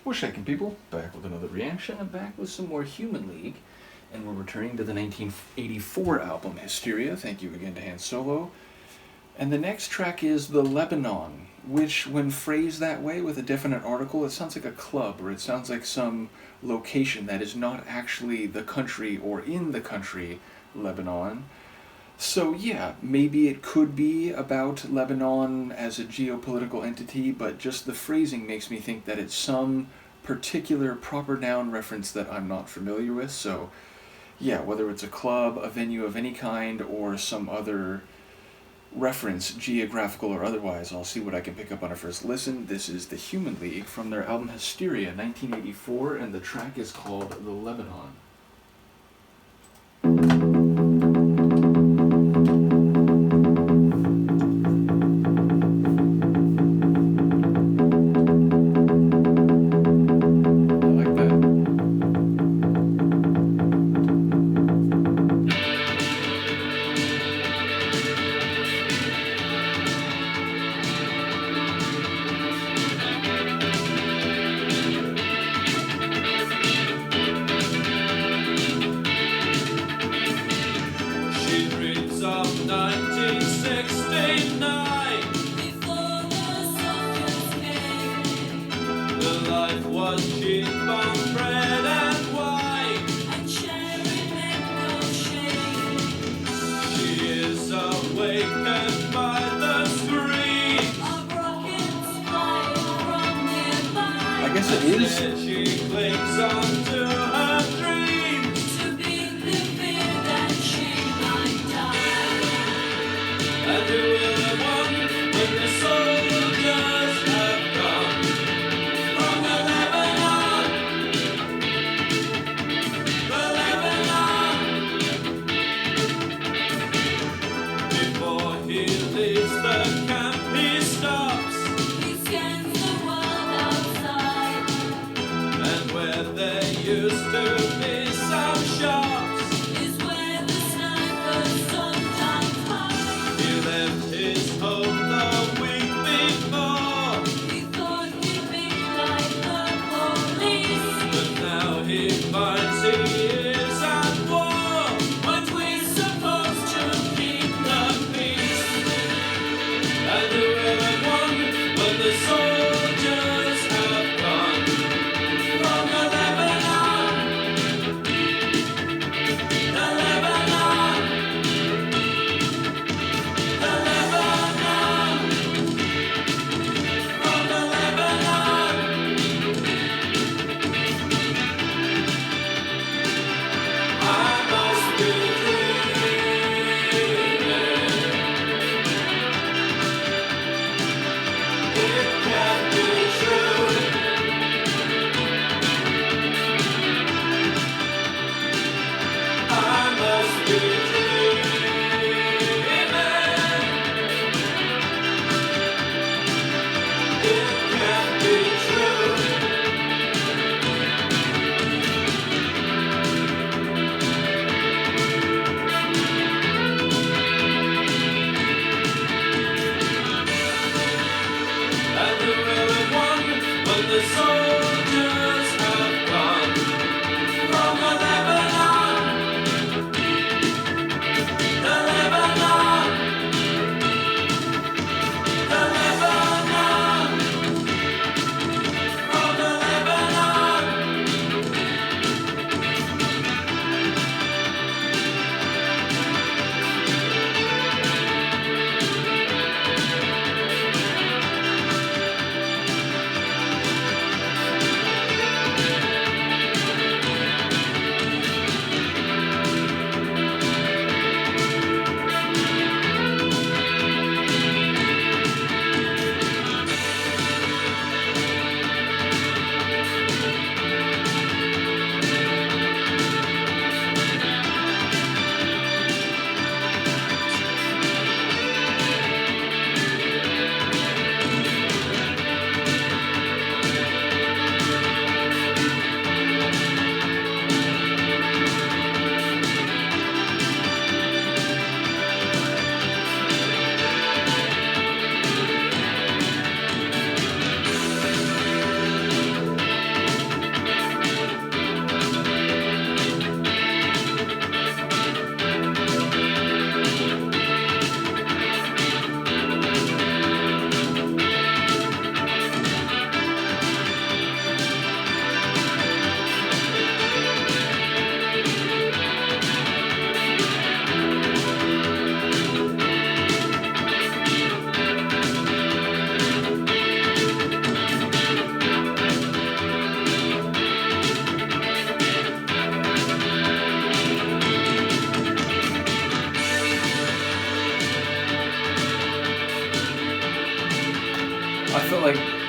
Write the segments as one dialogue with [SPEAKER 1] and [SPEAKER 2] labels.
[SPEAKER 1] We're shaking people, back with another reaction, and back with some more Human League. And we're returning to the 1984 album, Hysteria. Thank you again to Han Solo. And the next track is The Lebanon, which, when phrased that way with a definite article, it sounds like a club, or it sounds like some location that is not actually the country or in the country, Lebanon. So yeah, maybe it could be about Lebanon as a geopolitical entity, but just the phrasing makes me think that it's some particular proper noun reference that I'm not familiar with. So yeah, whether it's a club, a venue of any kind, or some other reference, geographical or otherwise, I'll see what I can pick up on a first listen. This is the Human League from their album Hysteria, 1984, and the track is called The Lebanon. I guess it is. She clings on to her dreams, to be the fear that she might die. And who will have won when the soldiers have gone from the Lebanon? The Lebanon. Before he leaves the camp, he stops. He scans the world outside. Where there used to be some shops is where the snipers sometimes hide. He left his home the week before. He thought he'd be like the police, but now he finds he is at war. But we're supposed to keep the peace. And who will have won when the soldiers have gone? From the Lebanon, the Lebanon, the Lebanon, from the Lebanon. I must be dreaming. It can't be true. I must be dreaming. It can't be true. And who will have won when the soldiers have gone from the Lebanon? The Lebanon, the Lebanon, from the Lebanon.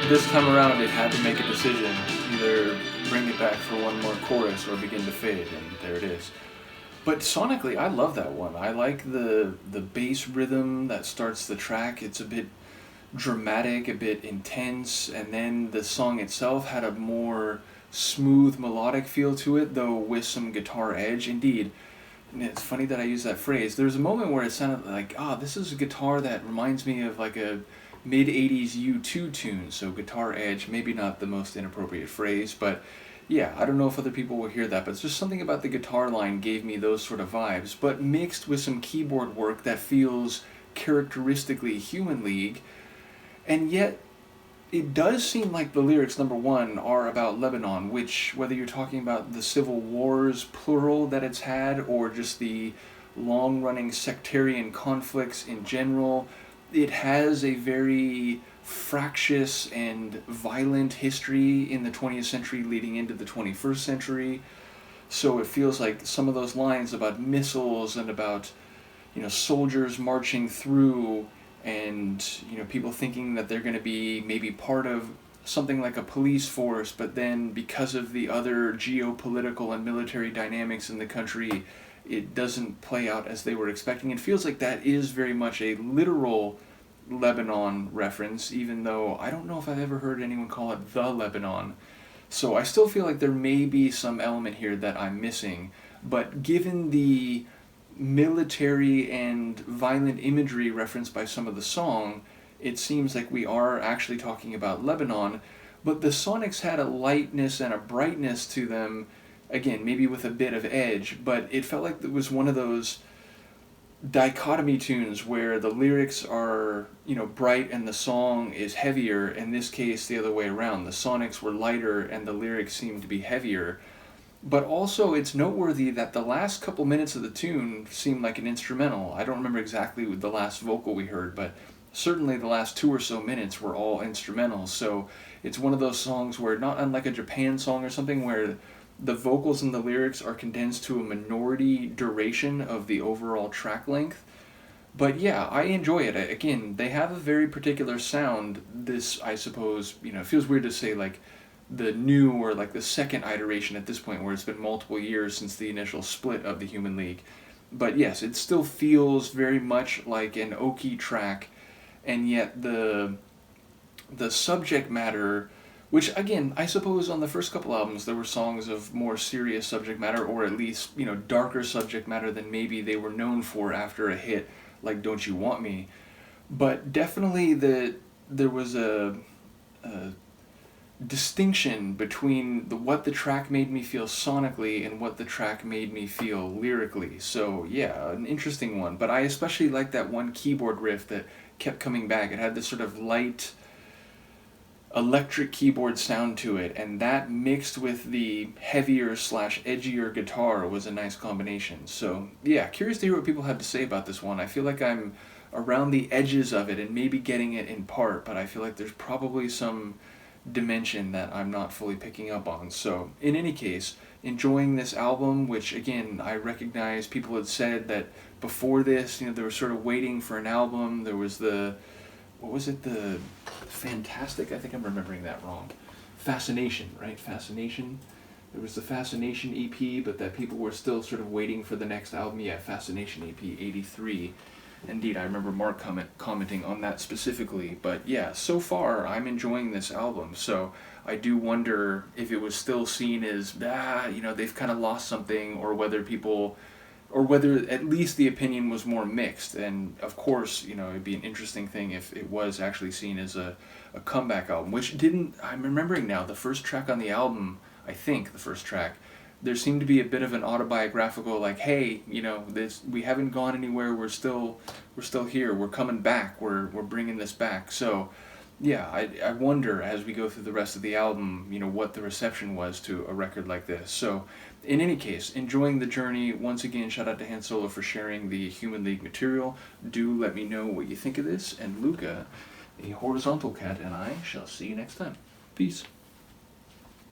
[SPEAKER 1] this time around it had to make a decision, either bring it back for one more chorus or begin to fade, and there it is. But sonically, I love that one. I like the bass rhythm that starts the track. It's a bit dramatic, a bit intense, and then the song itself had a more smooth melodic feel to it, though with some guitar edge. Indeed, and it's funny that I use that phrase. There's a moment where it sounded like, this is a guitar that reminds me of like a mid-80s U2 tune, so guitar edge, maybe not the most inappropriate phrase, but yeah, I don't know if other people will hear that, but it's just something about the guitar line gave me those sort of vibes, but mixed with some keyboard work that feels characteristically Human League, and yet it does seem like the lyrics, number one, are about Lebanon, which, whether you're talking about the civil wars, plural, that it's had, or just the long-running sectarian conflicts in general, it has a very fractious and violent history in the 20th century leading into the 21st century. So it feels like some of those lines about missiles and about, soldiers marching through and, people thinking that they're going to be maybe part of something like a police force, but then because of the other geopolitical and military dynamics in the country, it doesn't play out as they were expecting. It feels like that is very much a literal Lebanon reference, even though I don't know if I've ever heard anyone call it the Lebanon. So I still feel like there may be some element here that I'm missing, but given the military and violent imagery referenced by some of the song, it seems like we are actually talking about Lebanon, but the Sonics had a lightness and a brightness to them, again, maybe with a bit of edge, but it felt like it was one of those dichotomy tunes where the lyrics are, bright and the song is heavier. In this case, the other way around. The Sonics were lighter and the lyrics seemed to be heavier. But also, it's noteworthy that the last couple minutes of the tune seemed like an instrumental. I don't remember exactly the last vocal we heard, but certainly the last 2 or so minutes were all instrumental. So it's one of those songs where, not unlike a Japan song or something, where the vocals and the lyrics are condensed to a minority duration of the overall track length. But yeah, I enjoy it. Again, they have a very particular sound. This, I suppose, it feels weird to say like the new or like the second iteration at this point, where it's been multiple years since the initial split of the Human League. But yes, it still feels very much like an Oakey track, and yet the subject matter, which again, I suppose on the first couple albums there were songs of more serious subject matter, or at least, darker subject matter than maybe they were known for after a hit like Don't You Want Me. But definitely there was a distinction between what the track made me feel sonically and what the track made me feel lyrically. So yeah, an interesting one. But I especially liked that one keyboard riff that kept coming back. It had this sort of light electric keyboard sound to it, and that mixed with the heavier / edgier guitar was a nice combination. So yeah, curious to hear what people have to say about this one. I feel like I'm around the edges of it and maybe getting it in part, but I feel like there's probably some dimension that I'm not fully picking up on. So in any case, enjoying this album, which again, I recognize people had said that before this, they were sort of waiting for an album. There was the Fantastic, I think I'm remembering that wrong. Fascination, right? Fascination. There was the Fascination EP, but that people were still sort of waiting for the next album. Yeah, Fascination EP 83. Indeed, I remember Mark commenting on that specifically. But yeah, so far I'm enjoying this album. So I do wonder if it was still seen as, they've kind of lost something, or whether at least the opinion was more mixed. And of course, it'd be an interesting thing if it was actually seen as a comeback album, which I'm remembering now, the first track on the album, I think the first track, there seemed to be a bit of an autobiographical, like, hey, we haven't gone anywhere, we're still here, we're coming back, we're bringing this back. So yeah, I wonder as we go through the rest of the album, what the reception was to a record like this. So in any case, enjoying the journey. Once again, shout out to Han Solo for sharing the Human League material. Do let me know what you think of this, and Luca, a horizontal cat, and I shall see you next time. Peace.